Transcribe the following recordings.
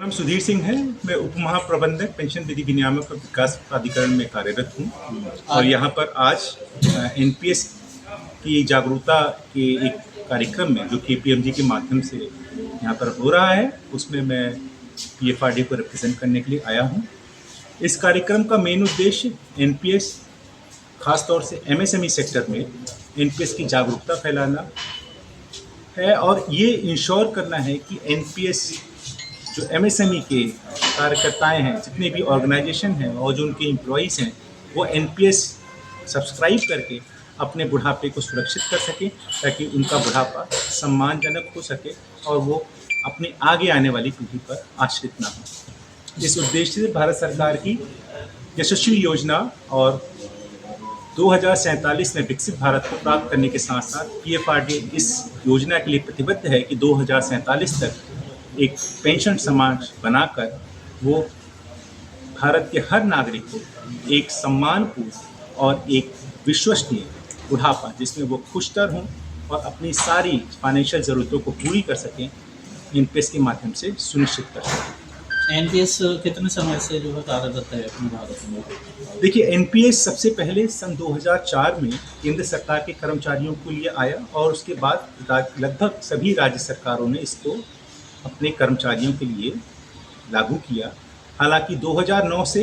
नाम सुधीर सिंह है। मैं उप महाप्रबंधक पेंशन विधि विनियामक और विकास प्राधिकरण में कार्यरत हूँ और यहाँ पर आज एनपीएस की जागरूकता के एक कार्यक्रम में जो केपीएमजी के माध्यम से यहाँ पर हो रहा है उसमें मैं पीएफआरडी को रिप्रेजेंट करने के लिए आया हूँ। इस कार्यक्रम का मेन उद्देश्य एनपीएस खासतौर से एमएसएमई सेक्टर में एनपीएस की जागरूकता फैलाना है और ये इंश्योर करना है कि एनपीएस जो एमएसएमई के कार्यकर्ताएं हैं, जितने भी ऑर्गेनाइजेशन हैं और जो उनके एम्प्लॉयज़ हैं, वो एनपीएस सब्सक्राइब करके अपने बुढ़ापे को सुरक्षित कर सकें ताकि उनका बुढ़ापा सम्मानजनक हो सके और वो अपनी आगे आने वाली पीढ़ी पर आश्रित ना हो। इस उद्देश्य से भारत सरकार की यशस्वी योजना और 2047 में विकसित भारत को प्राप्त करने के साथ साथ पीएफआरडी इस योजना के लिए प्रतिबद्ध है कि 2047 तक एक पेंशन समाज बनाकर वो भारत के हर नागरिक को एक सम्मानपूर्ण और एक विश्वसनीय बुढ़ापा जिसमें वो खुशतर हों और अपनी सारी फाइनेंशियल ज़रूरतों को पूरी कर सकें, एनपीएस के माध्यम से सुनिश्चित कर सकें। एनपीएस कितने समय से जो है कार्यरत है अपने भारत में? देखिए, एनपीएस सबसे पहले सन 2004 में केंद्र सरकार के कर्मचारियों के लिए आया और उसके बाद लगभग सभी राज्य सरकारों ने इसको अपने कर्मचारियों के लिए लागू किया। हालांकि 2009 से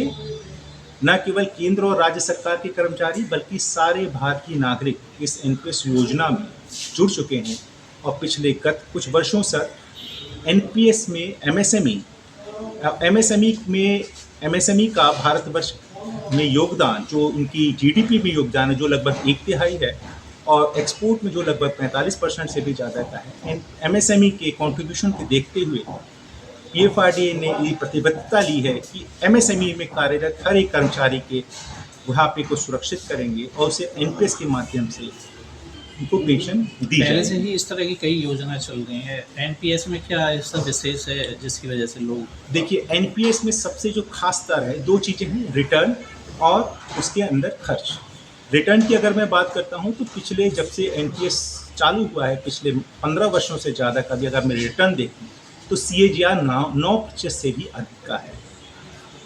न केवल केंद्र और राज्य सरकार के कर्मचारी बल्कि सारे भारतीय नागरिक इस एनपीएस योजना में जुड़ चुके हैं और पिछले कुछ वर्षों से एनपीएस में एमएसएमई का भारतवर्ष में योगदान, जो उनकी जीडीपी में योगदान है, जो लगभग 1/3 है और एक्सपोर्ट में जो लगभग 45% से भी ज़्यादा का है, एमएसएमई के कंट्रीब्यूशन को देखते हुए पीएफआरडी ने ये प्रतिबद्धता ली है कि एमएसएमई में कार्यरत हर एक कर्मचारी के बुढ़ापे को सुरक्षित करेंगे और उसे एनपीएस के माध्यम से उनको पेंशन दी जाएगी। पहले से ही इस तरह की कई योजनाएं चल रही हैं, एनपीएस में क्या ऐसा विशेष है जिसकी वजह से लोग? देखिए, एनपीएस में सबसे जो खास तर है, दो चीज़ें हैं, रिटर्न और उसके अंदर खर्च। रिटर्न की अगर मैं बात करता हूं तो पिछले जब से एनपीएस चालू हुआ है, पिछले 15 वर्षों से ज़्यादा का भी अगर मैं रिटर्न देखूं तो सीएजीआर 9% से भी अधिक का है,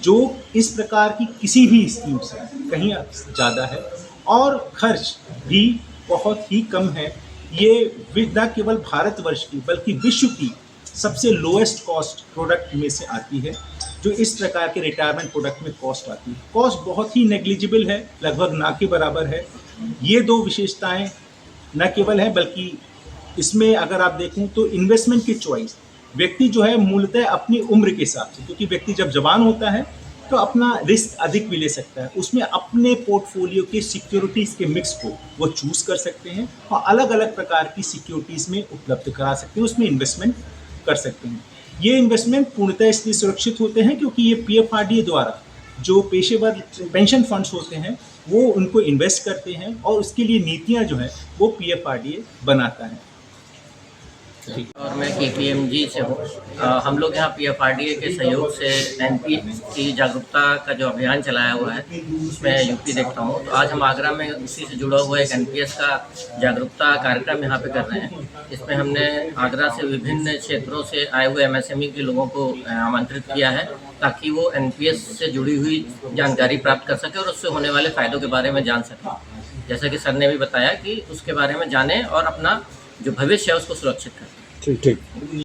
जो इस प्रकार की किसी भी स्कीम से कहीं ज़्यादा है और खर्च भी बहुत ही कम है। ये न केवल भारतवर्ष की बल्कि विश्व की सबसे लोएस्ट कॉस्ट प्रोडक्ट में से आती है। जो इस प्रकार के रिटायरमेंट प्रोडक्ट में कॉस्ट आती है, कॉस्ट बहुत ही नेग्लिजिबल है, लगभग ना के बराबर है। ये दो विशेषताएं न केवल है बल्कि इसमें अगर आप देखें तो इन्वेस्टमेंट की चॉइस व्यक्ति जो है मूलतः अपनी उम्र के हिसाब से, क्योंकि व्यक्ति जब जवान होता है तो अपना रिस्क अधिक भी ले सकता है, उसमें अपने पोर्टफोलियो के सिक्योरिटीज़ के मिक्स को वो चूज़ कर सकते हैं और अलग अलग प्रकार की सिक्योरिटीज़ में उपलब्ध करा सकते हैं, उसमें इन्वेस्टमेंट कर सकते हैं। ये इन्वेस्टमेंट पूर्णतः इसलिए सुरक्षित होते हैं क्योंकि ये पीएफआरडी द्वारा जो पेशेवर पेंशन फंड्स होते हैं वो उनको इन्वेस्ट करते हैं और उसके लिए नीतियाँ जो है वो पीएफआरडी बनाता है। और मैं केपीएमजी से हूँ। हम लोग यहाँ पीएफआरडीए के सहयोग से एनपीएस की जागरूकता का जो अभियान चलाया हुआ है उसमें यूपी देखता हूँ। तो आज हम आगरा में उसी से जुड़ा हुआ एक एनपीएस का जागरूकता कार्यक्रम यहाँ पे कर रहे हैं। इसमें हमने आगरा से विभिन्न क्षेत्रों से आए हुए एमएसएमई के लोगों को आमंत्रित किया है ताकि वो एनपीएस से जुड़ी हुई जानकारी प्राप्त कर सके और उससे होने वाले फ़ायदों के बारे में जान सकें। जैसा कि सर ने भी बताया कि उसके बारे में जानें और अपना जो भविष्य है उसको सुरक्षित करें। ठीक।